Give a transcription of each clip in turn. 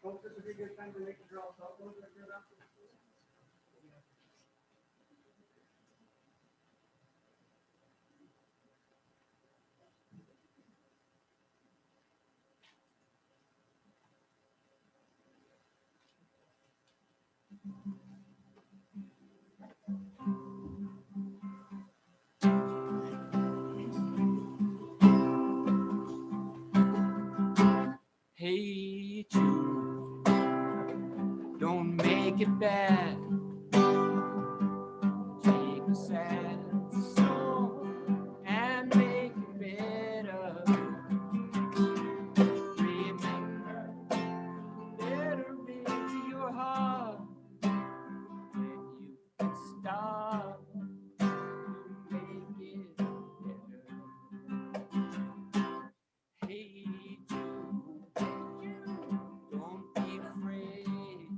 Folks, this would be a good time to make the draw up a little bit further. Hey Jude, don't make it bad. Take a sad song and make it better. Remember, better into your heart when you can start to make it better. Hey Jude, don't be afraid.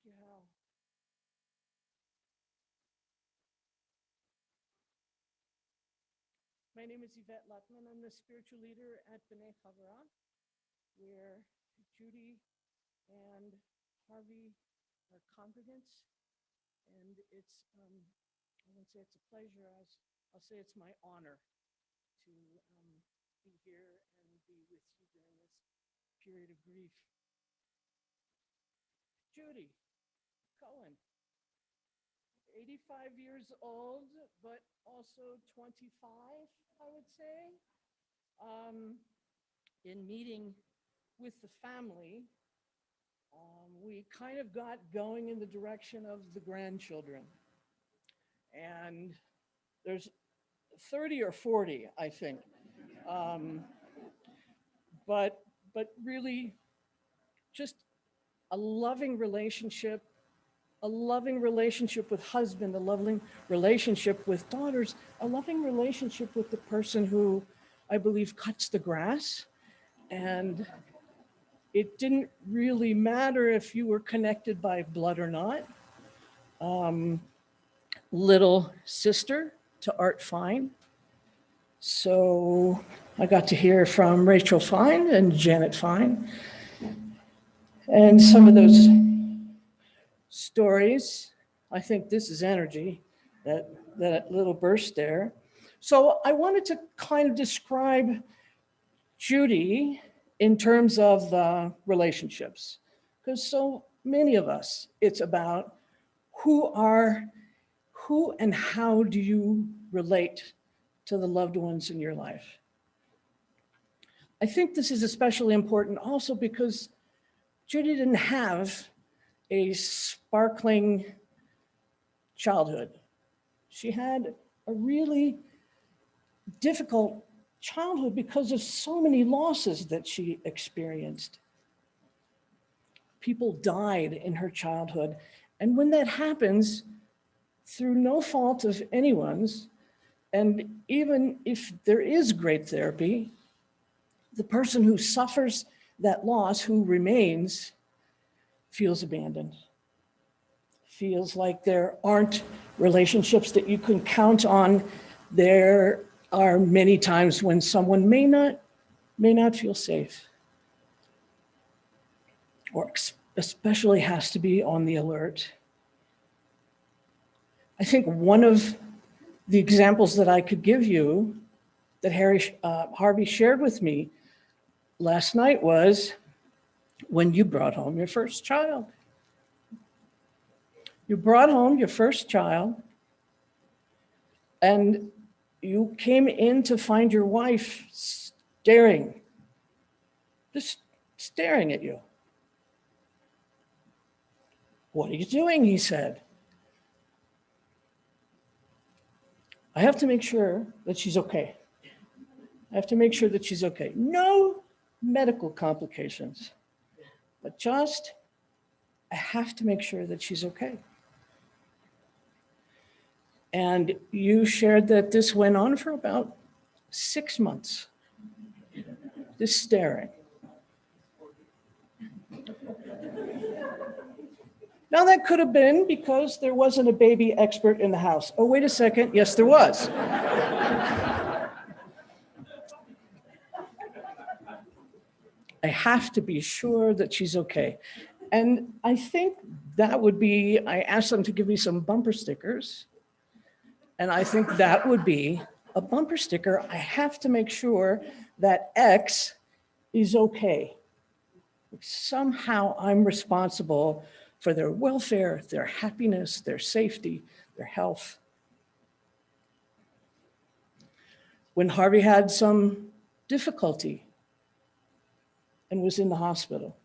you, Hal. My name is Yvette Lutman. I'm the spiritual leader at B'nai Chavra, where Judy and Harvey are congregants. And it's, I won't say it's a pleasure, I'll say it's my honor to be here and be with you during this period of grief. Judy Cohen, 85 years old, but also 25, I would say. In meeting with the family, we kind of got going in the direction of the grandchildren. And there's 30 or 40, I think. But really just a loving relationship with husband, a loving relationship with daughters, a loving relationship with the person who I believe cuts the grass. And it didn't really matter if you were connected by blood or not. Little sister to Art Fine. So I got to hear from Rachel Fine and Janet Fine. And some of those stories, I think this is energy, that little burst there. So I wanted to kind of describe Judy in terms of relationships, because so many of us, it's about who and how do you relate to the loved ones in your life. I think this is especially important also because Judy didn't have a sparkling childhood. She had a really difficult childhood because of so many losses that she experienced. People died in her childhood. And when that happens, through no fault of anyone's, and even if there is great therapy, the person who suffers that loss, who remains, feels abandoned. Feels like there aren't relationships that you can count on. There are many times when someone may not feel safe, or especially has to be on the alert. I think one of the examples that I could give you that Harvey shared with me last night was when you brought home your first child. You brought home your first child, and you came in to find your wife just staring at you. "What are you doing?" he said. "I have to make sure that she's okay. I have to make sure that she's okay. No medical complications, but just, I have to make sure that she's okay." And you shared that this went on for about 6 months, this staring. Now that could have been because there wasn't a baby expert in the house. Oh, wait a second, yes, there was. I have to be sure that she's okay. And I think that would be, I asked them to give me some bumper stickers. And I think that would be a bumper sticker. I have to make sure that X is okay. Somehow I'm responsible for their welfare, their happiness, their safety, their health. When Harvey had some difficulty and was in the hospital,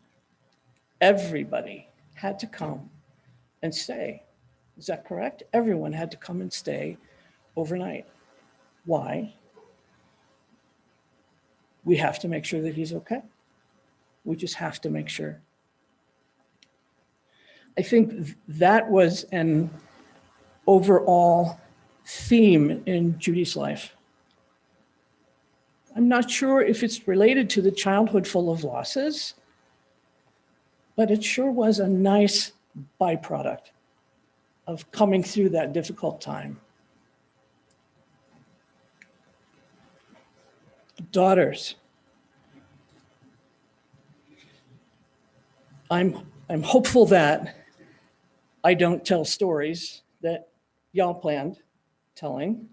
everybody had to come and stay. Is that correct? Everyone had to come and stay overnight. Why? We have to make sure that he's okay. We just have to make sure. I think that was an overall theme in Judy's life. I'm not sure if it's related to the childhood full of losses, but it sure was a nice byproduct of coming through that difficult time. Daughters, I'm hopeful that I don't tell stories that y'all planned telling.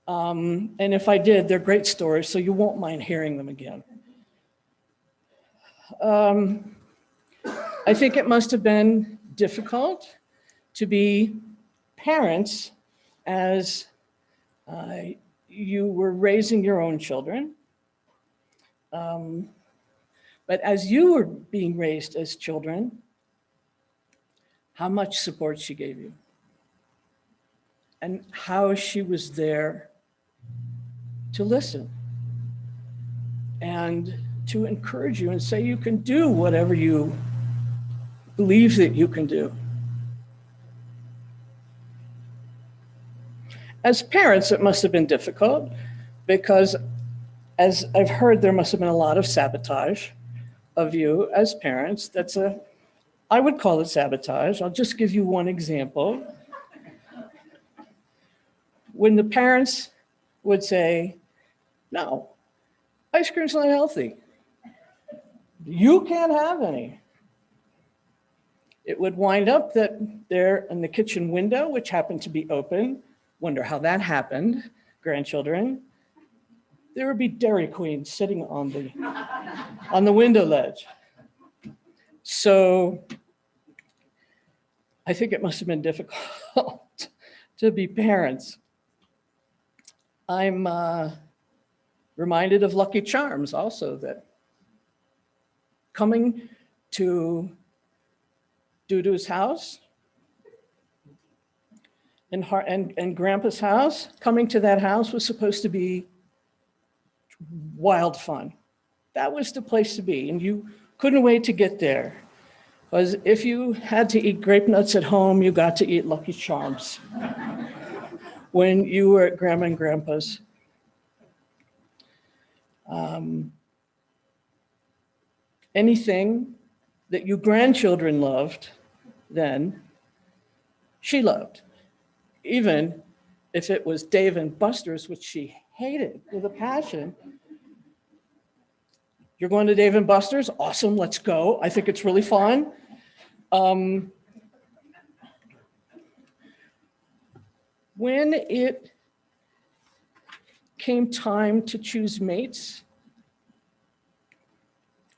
And if I did, they're great stories, so you won't mind hearing them again. I think it must have been difficult to be parents as you were raising your own children. But as you were being raised as children, how much support she gave you and how she was there to listen and to encourage you and say you can do whatever you believe that you can do. As parents, it must have been difficult because, as I've heard, there must have been a lot of sabotage of you as parents. I would call it sabotage. I'll just give you one example. When the parents would say, no, ice cream's not healthy. You can't have any. It would wind up that there in the kitchen window, which happened to be open, wonder how that happened, grandchildren, there would be Dairy Queen sitting on the window ledge. So I think it must have been difficult to be parents. I'm reminded of Lucky Charms also, that coming to Dudu's house and Grandpa's house, coming to that house was supposed to be wild fun. That was the place to be, and you couldn't wait to get there. Because if you had to eat grape nuts at home, you got to eat Lucky Charms when you were at Grandma and Grandpa's. Anything that you grandchildren loved then, she loved. Even if it was Dave and Buster's, which she hated with a passion. You're going to Dave and Buster's? Awesome, let's go. I think it's really fun. When it came time to choose mates,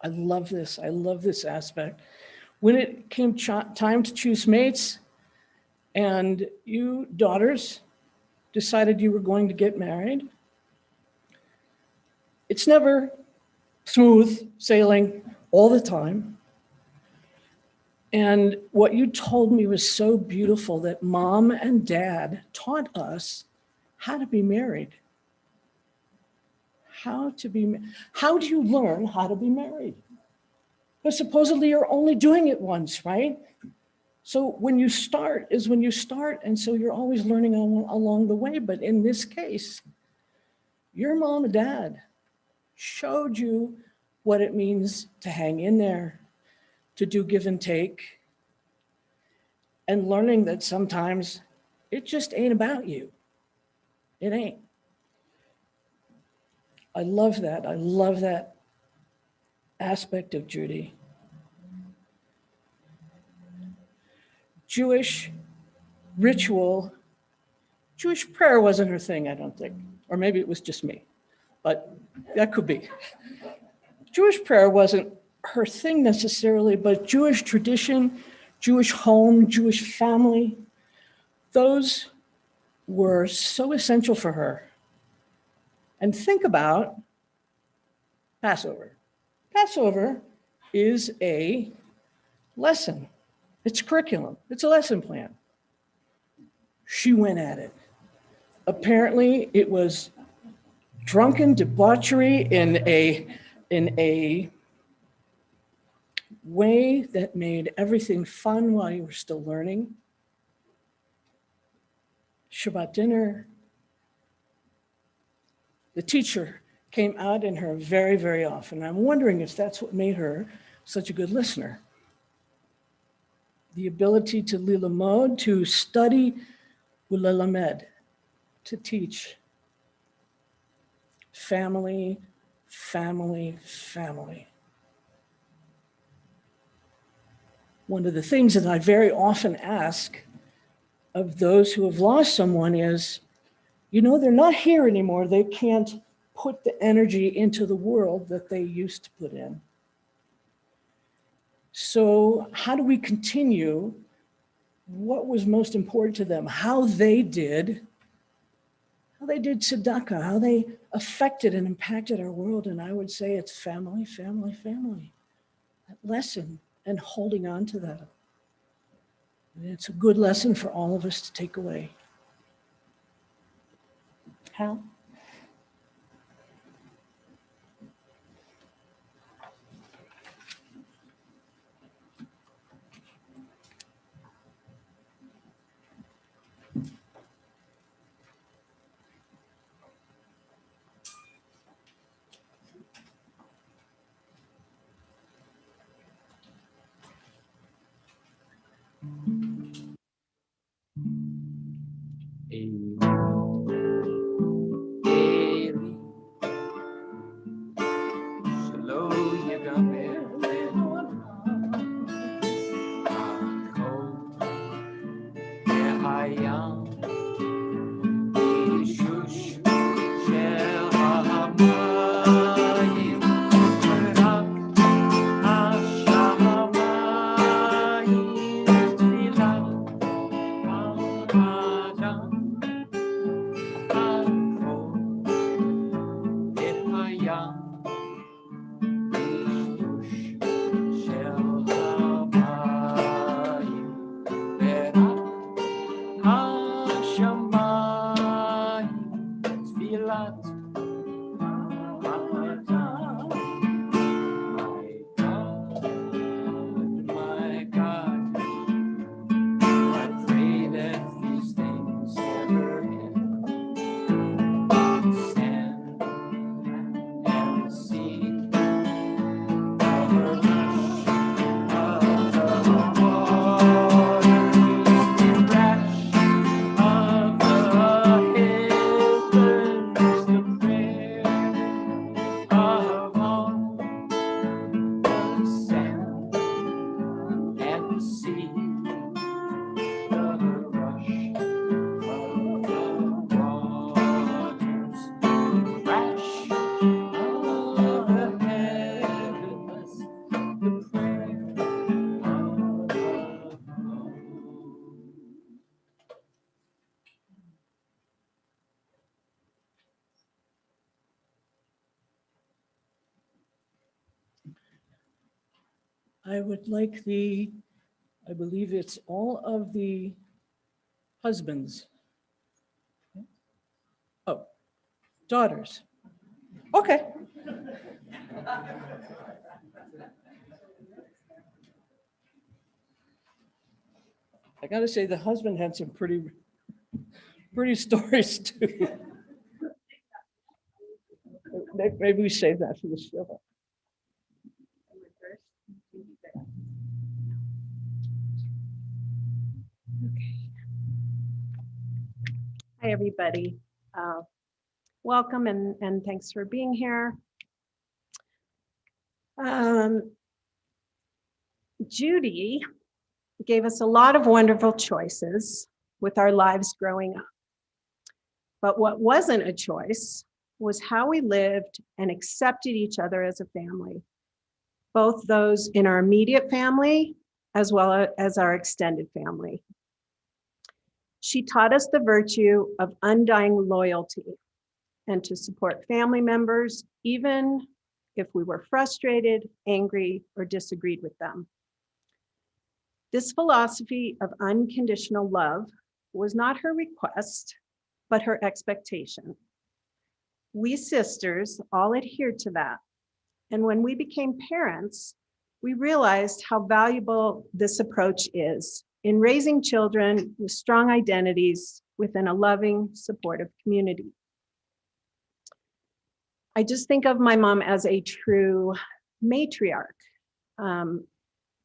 I love this aspect. When it came time to choose mates, and you daughters decided you were going to get married, it's never smooth sailing all the time. And what you told me was so beautiful, that Mom and Dad taught us how to be married. How do you learn how to be married? Because supposedly you're only doing it once, right? So when you start is when you start, and so you're always learning along the way. But in this case, your mom and dad showed you what it means to hang in there, to do give and take, and learning that sometimes it just ain't about you. It ain't. I love that. I love that aspect of Judy. Jewish ritual, Jewish prayer wasn't her thing, I don't think. Or maybe it was just me, but that could be. Jewish prayer wasn't her thing necessarily, but Jewish tradition, Jewish home, Jewish family, those were so essential for her. And think about Passover. Passover is a lesson. It's curriculum. It's a lesson plan. She went at it. Apparently, it was drunken debauchery in a way that made everything fun while you were still learning. Shabbat dinner. The teacher came out in her very, very often. I'm wondering if that's what made her such a good listener. the ability to lilamod, to study, ulalamed, to teach. Family, family, family. One of the things that I very often ask of those who have lost someone is, you know, they're not here anymore. They can't put the energy into the world that they used to put in. So how do we continue what was most important to them, how they did tzedakah, how they affected and impacted our world? And I would say it's family, family, family. That lesson and holding on to that. And it's a good lesson for all of us to take away. Hal? I would like I believe it's all of the husbands. Oh, daughters. Okay. I gotta say, the husband had some pretty stories too. Maybe we save that for the show. Hi, everybody. Welcome and thanks for being here. Judy gave us a lot of wonderful choices with our lives growing up. But what wasn't a choice was how we lived and accepted each other as a family, both those in our immediate family as well as our extended family. She taught us the virtue of undying loyalty and to support family members, even if we were frustrated, angry, or disagreed with them. This philosophy of unconditional love was not her request, but her expectation. We sisters all adhered to that. And when we became parents, we realized how valuable this approach is in raising children with strong identities within a loving, supportive community. I just think of my mom as a true matriarch.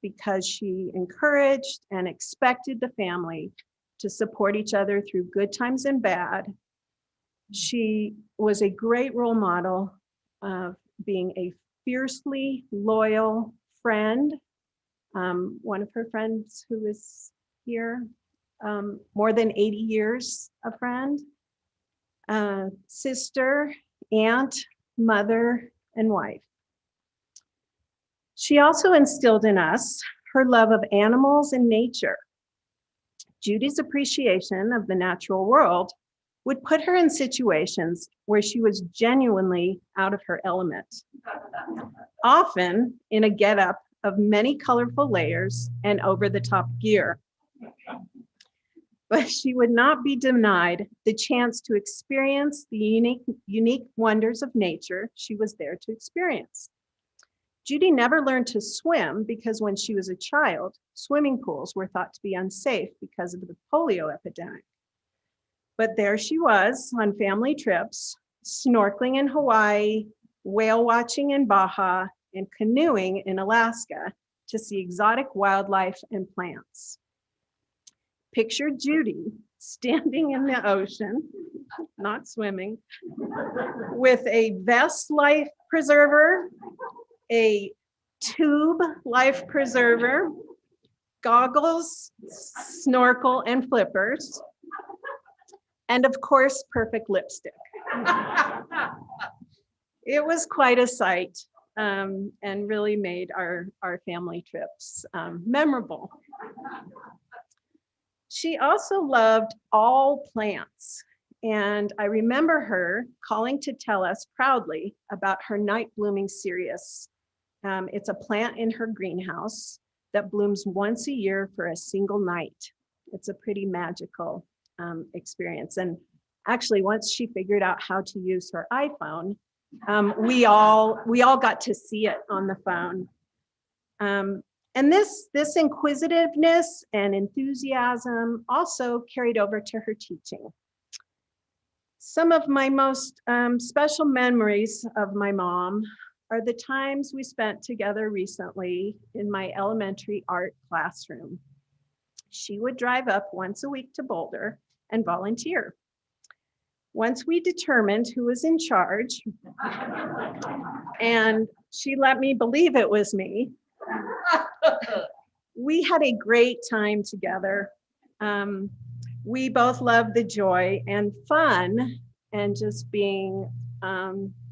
because she encouraged and expected the family to support each other through good times and bad. She was a great role model of being a fiercely loyal friend. One of her friends who is here, more than 80 years a friend, sister, aunt, mother, and wife. She also instilled in us her love of animals and nature. Judy's appreciation of the natural world would put her in situations where she was genuinely out of her element, often in a getup of many colorful layers and over-the-top gear. But she would not be denied the chance to experience the unique wonders of nature she was there to experience. Judy never learned to swim because when she was a child, swimming pools were thought to be unsafe because of the polio epidemic. But there she was on family trips, snorkeling in Hawaii, whale watching in Baja, and canoeing in Alaska to see exotic wildlife and plants. Picture Judy standing in the ocean, not swimming, with a vest life preserver, a tube life preserver, goggles, snorkel, and flippers, and of course, perfect lipstick. It was quite a sight, and really made our family trips memorable. She also loved all plants, and I remember her calling to tell us proudly about her night blooming cereus. It's a plant in her greenhouse that blooms once a year for a single night. It's a pretty magical experience. And actually, once she figured out how to use her iPhone, we all got to see it on the phone. And this inquisitiveness and enthusiasm also carried over to her teaching. Some of my most special memories of my mom are the times we spent together recently in my elementary art classroom. She would drive up once a week to Boulder and volunteer. Once we determined who was in charge, and she let me believe it was me, we had a great time together. We both loved the joy and fun and just being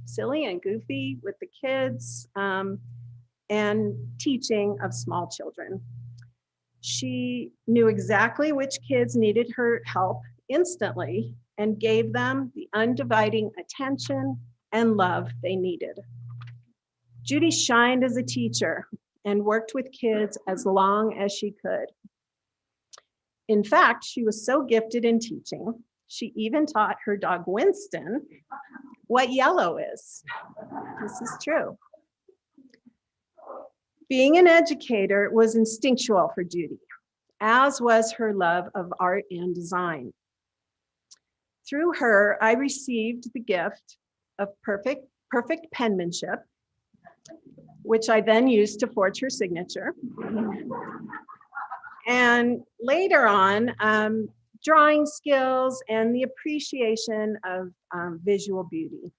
silly and goofy with the kids and teaching of small children. She knew exactly which kids needed her help instantly and gave them the undividing attention and love they needed. Judy shined as a teacher and worked with kids as long as she could. In fact, she was so gifted in teaching, she even taught her dog Winston what yellow is. This is true. Being an educator was instinctual for Judy, as was her love of art and design. Through her, I received the gift of perfect penmanship, which I then used to forge her signature. And later on, drawing skills and the appreciation of visual beauty.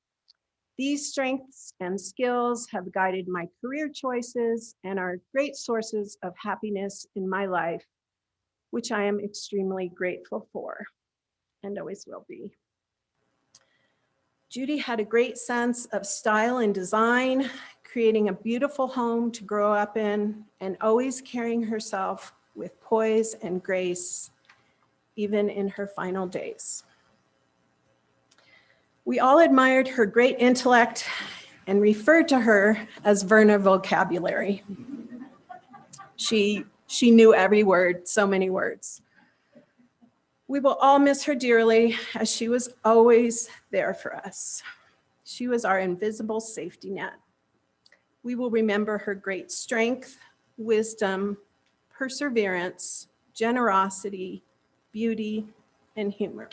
These strengths and skills have guided my career choices and are great sources of happiness in my life, which I am extremely grateful for and always will be. Judy had a great sense of style and design, creating a beautiful home to grow up in and always carrying herself with poise and grace, even in her final days. We all admired her great intellect and referred to her as Werner vocabulary. She knew every word, so many words. We will all miss her dearly, as she was always there for us. She was our invisible safety net. We will remember her great strength, wisdom, perseverance, generosity, beauty, and humor.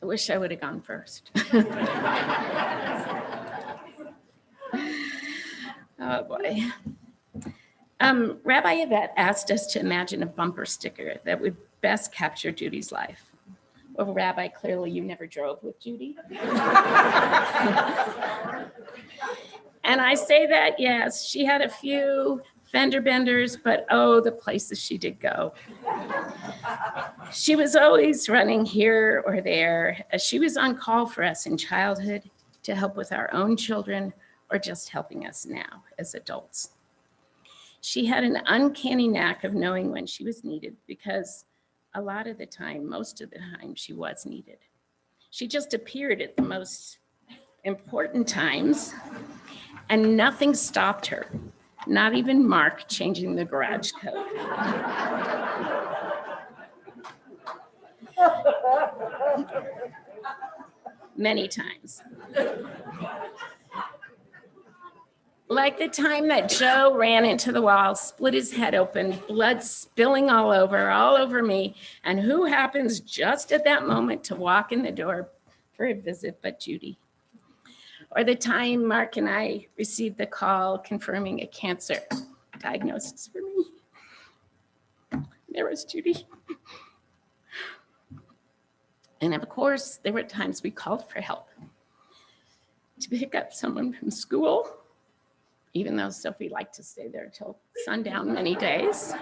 I wish I would have gone first. Oh boy. Rabbi Yvette asked us to imagine a bumper sticker that would best capture Judy's life. Well, Rabbi, clearly you never drove with Judy. And I say that, yes, she had a few fender benders, but oh, the places she did go. She was always running here or there, as she was on call for us in childhood to help with our own children or just helping us now as adults. She had an uncanny knack of knowing when she was needed because a lot of the time, most of the time, she was needed. She just appeared at the most important times and nothing stopped her, not even Mark changing the garage code. Many times. Like the time that Joe ran into the wall, split his head open, blood spilling all over me, and who happens just at that moment to walk in the door for a visit but Judy? Or the time Mark and I received the call confirming a cancer diagnosis for me. There was Judy. And of course, there were times we called for help to pick up someone from school, even though Sophie liked to stay there till sundown many days.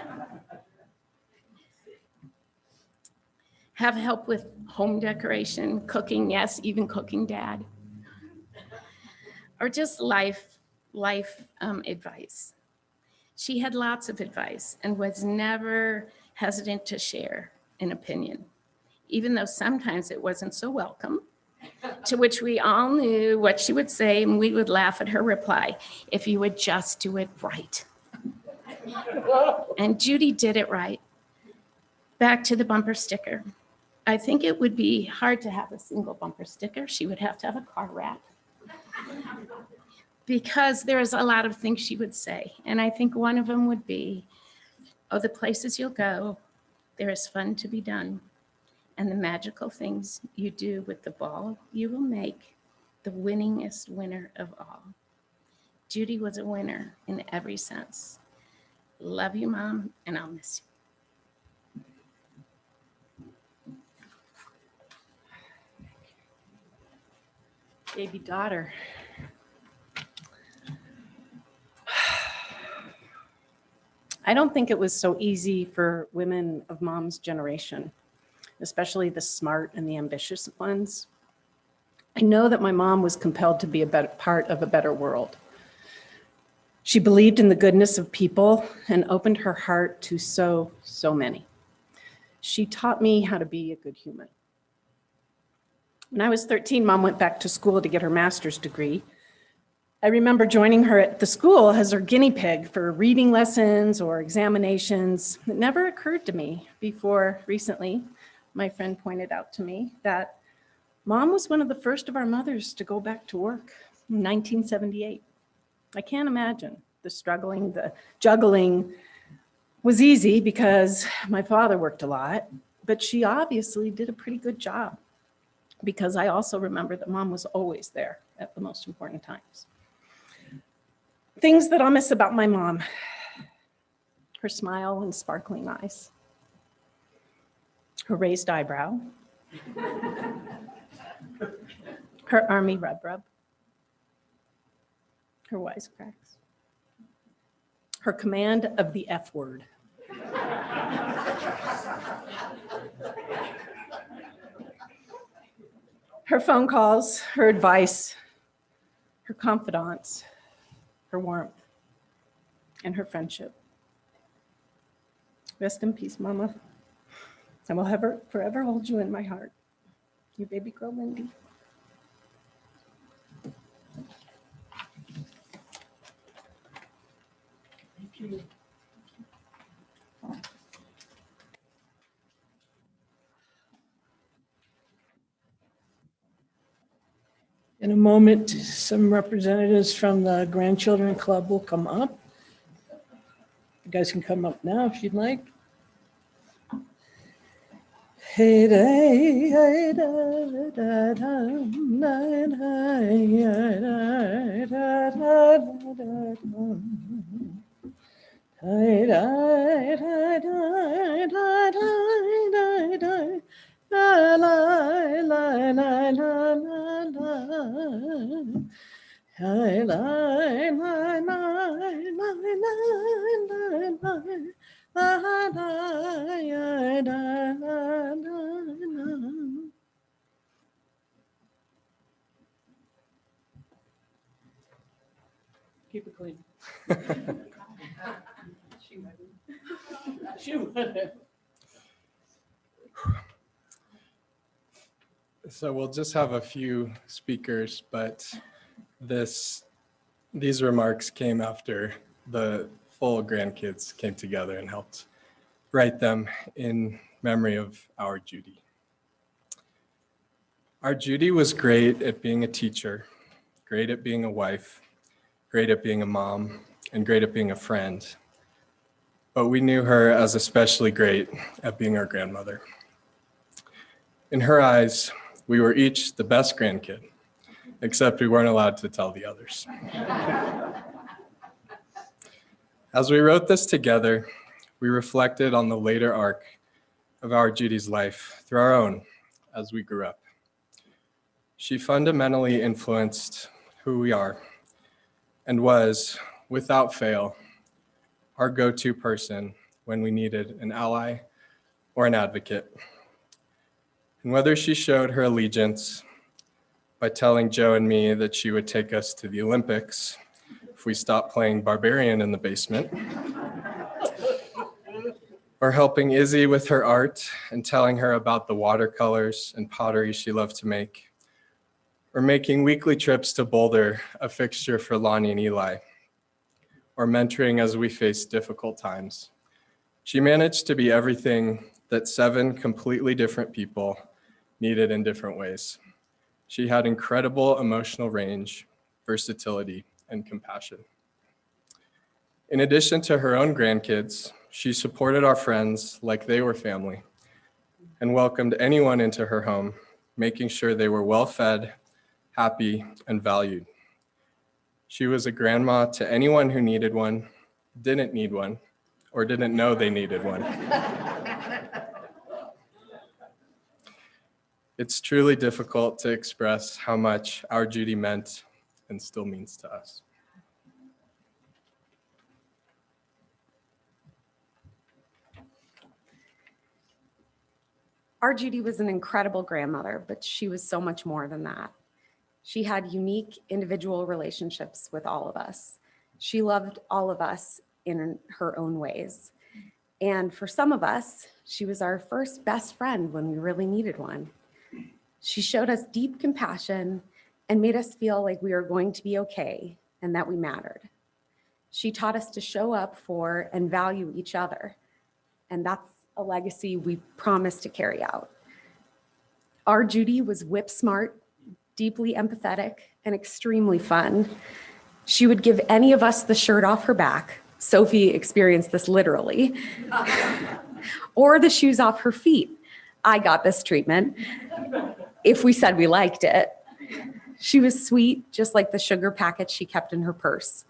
Have help with home decoration, cooking, yes, even cooking Dad. Or just life advice. She had lots of advice and was never hesitant to share an opinion, even though sometimes it wasn't so welcome, to which we all knew what she would say, and we would laugh at her reply, if you would just do it right. And Judy did it right. Back to the bumper sticker. I think it would be hard to have a single bumper sticker. She would have to have a car wrap. Because there's a lot of things she would say. And I think one of them would be, oh, the places you'll go, there is fun to be done. And the magical things you do with the ball, you will make the winningest winner of all. Judy was a winner in every sense. Love you, Mom, and I'll miss you. Baby daughter. I don't think it was so easy for women of Mom's generation, especially the smart and the ambitious ones. I know that my mom was compelled to be a better part of a better world. She believed in the goodness of people and opened her heart to so many. She taught me how to be a good human. When I was 13, Mom went back to school to get her master's degree. I remember joining her at the school as her guinea pig for reading lessons or examinations. It never occurred to me before recently, my friend pointed out to me that Mom was one of the first of our mothers to go back to work in 1978. I can't imagine the juggling was easy because my father worked a lot, but she obviously did a pretty good job because I also remember that Mom was always there at the most important times. Things that I'll miss about my mom: her smile and sparkling eyes, her raised eyebrow, her army rub, her wisecracks, her command of the F word, her phone calls, her advice, her confidants, her warmth, and her friendship. Rest in peace, Mama. I will forever hold you in my heart. Your baby girl, Lindy. Thank you. In a moment, some representatives from the Grandchildren Club will come up. You guys can come up now if you'd like. Hey day, hey da da da da da da da da da. Hey da da da da da da. La la la la la la la. Hey la la la la la la la. La la ya da la la. Keep it clean. She wouldn't. So we'll just have a few speakers, but these remarks came after the full grandkids came together and helped write them in memory of our Judy. Our Judy was great at being a teacher, great at being a wife, great at being a mom, and great at being a friend. But we knew her as especially great at being our grandmother. In her eyes, we were each the best grandkid, except we weren't allowed to tell the others. As we wrote this together, we reflected on the later arc of our Judy's life through our own as we grew up. She fundamentally influenced who we are and was, without fail, our go-to person when we needed an ally or an advocate. And whether she showed her allegiance by telling Joe and me that she would take us to the Olympics if we stopped playing barbarian in the basement, or helping Izzy with her art and telling her about the watercolors and pottery she loved to make, or making weekly trips to Boulder a fixture for Lonnie and Eli, or mentoring as we faced difficult times. She managed to be everything that 7 completely different people needed in different ways. She had incredible emotional range, versatility, and compassion. In addition to her own grandkids, she supported our friends like they were family and welcomed anyone into her home, making sure they were well fed, happy, and valued. She was a grandma to anyone who needed one, didn't need one, or didn't know they needed one. It's truly difficult to express how much our Judy meant and still means to us. Our Judy was an incredible grandmother, but she was so much more than that. She had unique individual relationships with all of us. She loved all of us in her own ways. And for some of us, she was our first best friend when we really needed one. She showed us deep compassion and made us feel like we were going to be okay and that we mattered. She taught us to show up for and value each other. And that's a legacy we promise to carry out. Our Judy was whip smart, deeply empathetic, and extremely fun. She would give any of us the shirt off her back. Sophie experienced this literally. Or the shoes off her feet. I got this treatment if we said we liked it. She was sweet, just like the sugar packet she kept in her purse.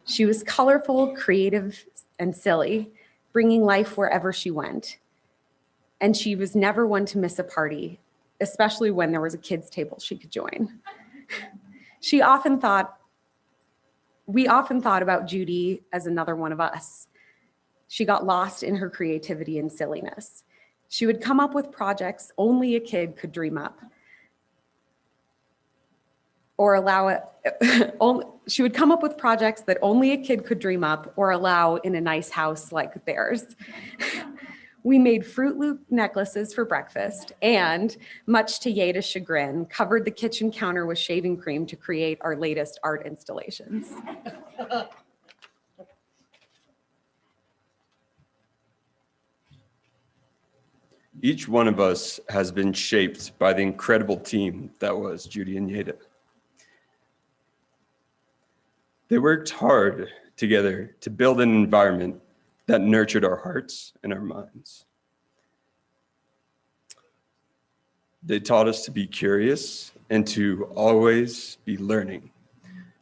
She was colorful, creative, and silly, bringing life wherever she went. And she was never one to miss a party, especially when there was a kids' table she could join. We often thought about Judy as another one of us. She got lost in her creativity and silliness. She would come up with projects only a kid could dream up. She would come up with projects that only a kid could dream up or allow in a nice house like theirs. We made Fruit Loop necklaces for breakfast and, much to Yeda's chagrin, covered the kitchen counter with shaving cream to create our latest art installations. Each one of us has been shaped by the incredible team that was Judy and Yeda. They worked hard together to build an environment that nurtured our hearts and our minds. They taught us to be curious and to always be learning,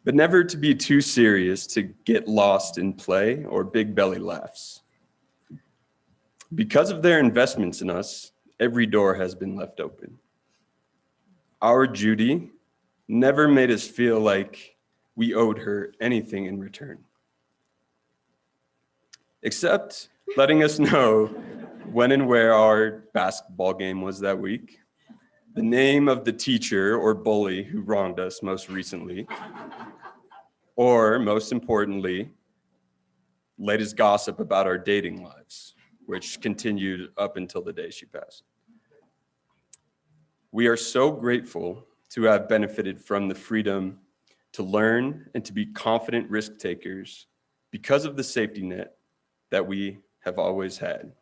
but never to be too serious to get lost in play or big belly laughs. Because of their investments in us, every door has been left open. Our Judy never made us feel like we owed her anything in return, except letting us know when and where our basketball game was that week, the name of the teacher or bully who wronged us most recently, or most importantly, latest gossip about our dating lives, which continued up until the day she passed. We are so grateful to have benefited from the freedom to learn and to be confident risk takers because of the safety net that we have always had.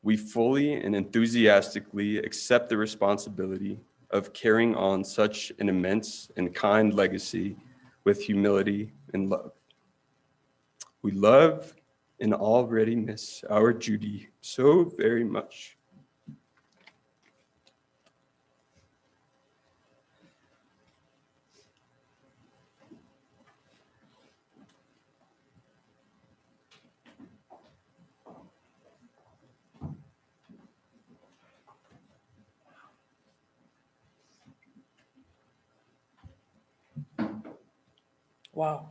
We fully and enthusiastically accept the responsibility of carrying on such an immense and kind legacy with humility and love. We love and already miss our Judy so very much. Wow.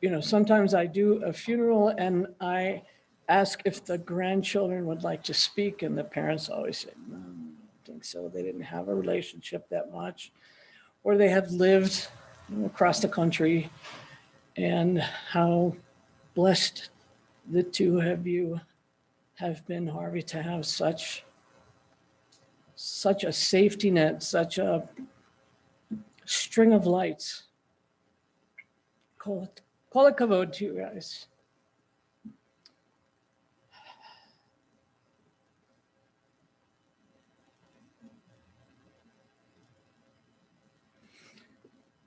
You know, sometimes I do a funeral and I ask if the grandchildren would like to speak, and the parents always say, no, I don't think so. They didn't have a relationship that much, or they have lived across the country, and how blessed the two of you have been, Harvey, to have such a safety net, such a string of lights. Call it kavod to you guys.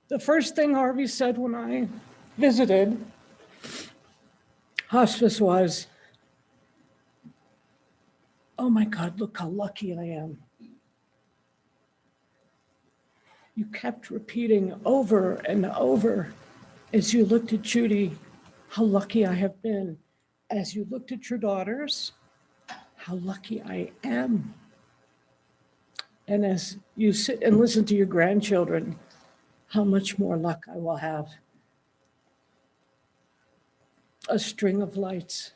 The first thing Harvey said when I visited hospice was, oh my God, look how lucky I am. You kept repeating over and over as you looked at Judy, how lucky I have been. As you looked at your daughters, how lucky I am. And as you sit and listen to your grandchildren, how much more luck I will have. A string of lights.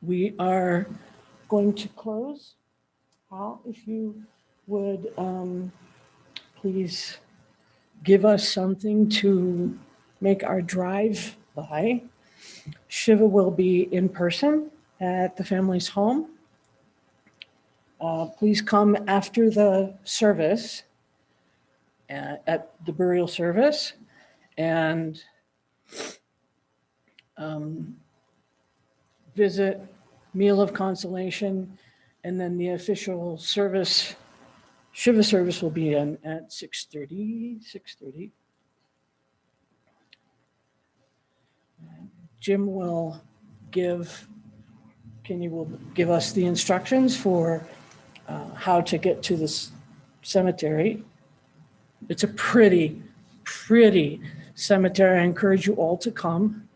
We are going to close. Hal, if you would please give us something to make our drive by. Shiva will be in person at the family's home. Please come after the service, at the burial service, and visit Meal of Consolation, and then the official service, Shiva service, will be at 6:30. Jim will give us the instructions for how to get to this cemetery. It's a pretty cemetery. I encourage you all to come.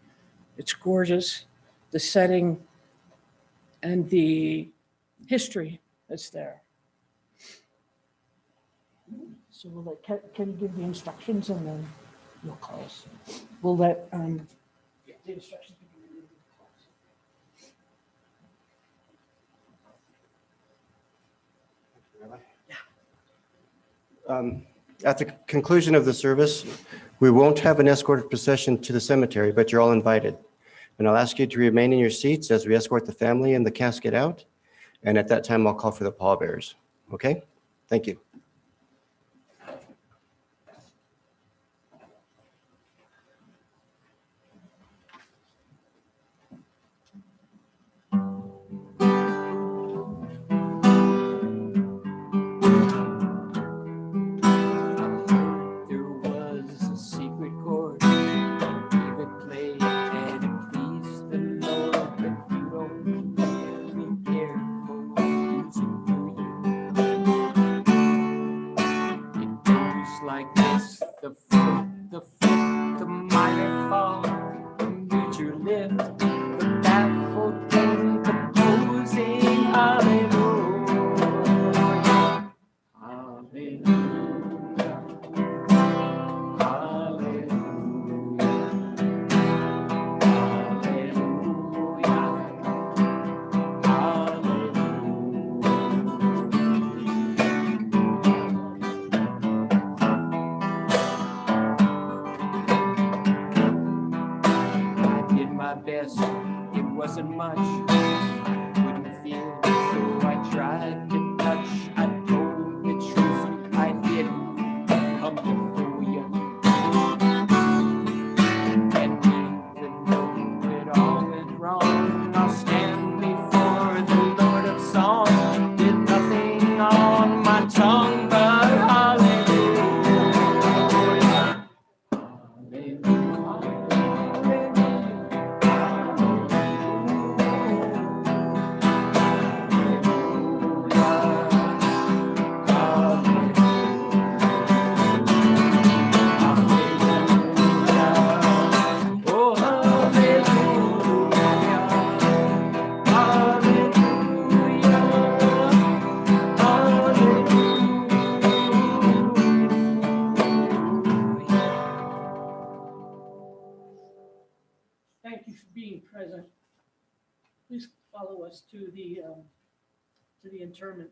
It's gorgeous. The setting and the history that's there. So we'll let Ken give the instructions, and then you'll close. We'll let the instructions be given. At the conclusion of the service, we won't have an escorted procession to the cemetery, but you're all invited. And I'll ask you to remain in your seats as we escort the family and the casket out. And at that time, I'll call for the pallbearers. Okay? Thank you. There was a secret chord David played, and it best. It wasn't much, couldn't feel, so I tried to touch. I told the truth, I didn't come to fool you. And even though it all went wrong, I'll stand before the Lord of Song with nothing on my tongue but hallelujah. Oh, Thank you for being present. Please follow us to the interment.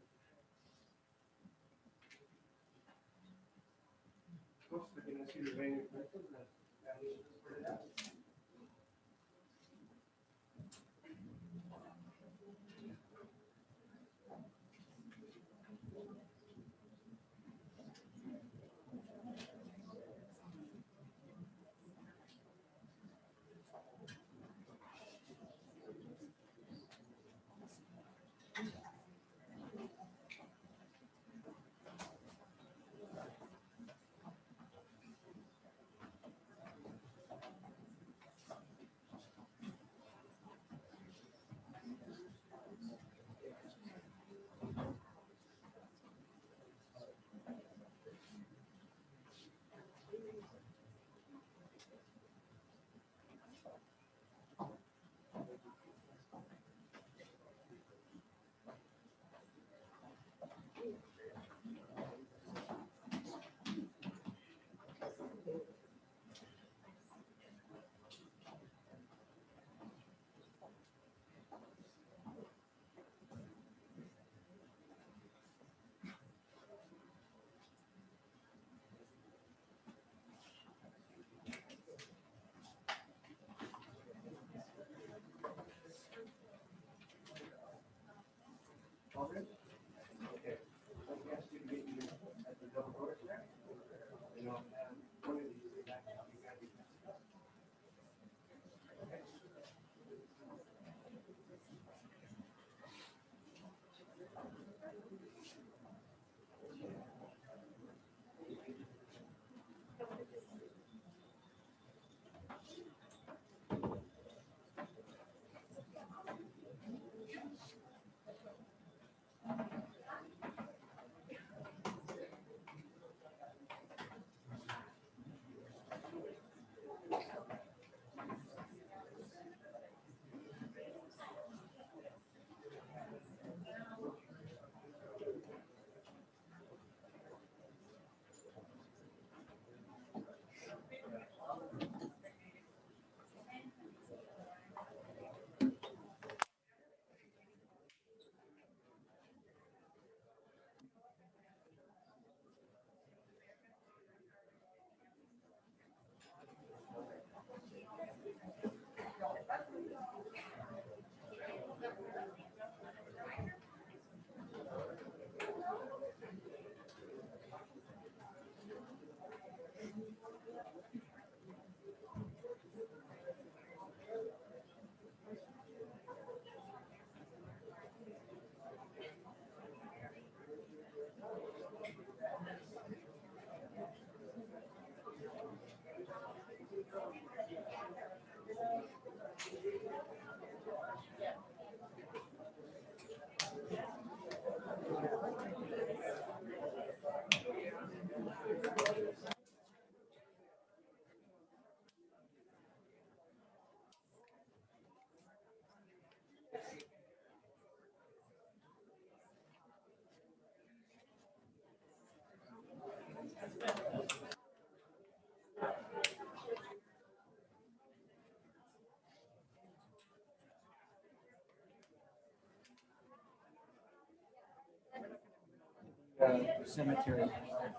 cemetery.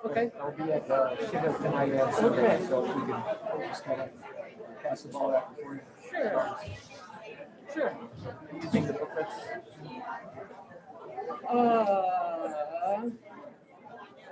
Okay. I'll be at the Shiva tonight at Sunday, so we can just kind of pass the ball back and forth. Sure. Sure.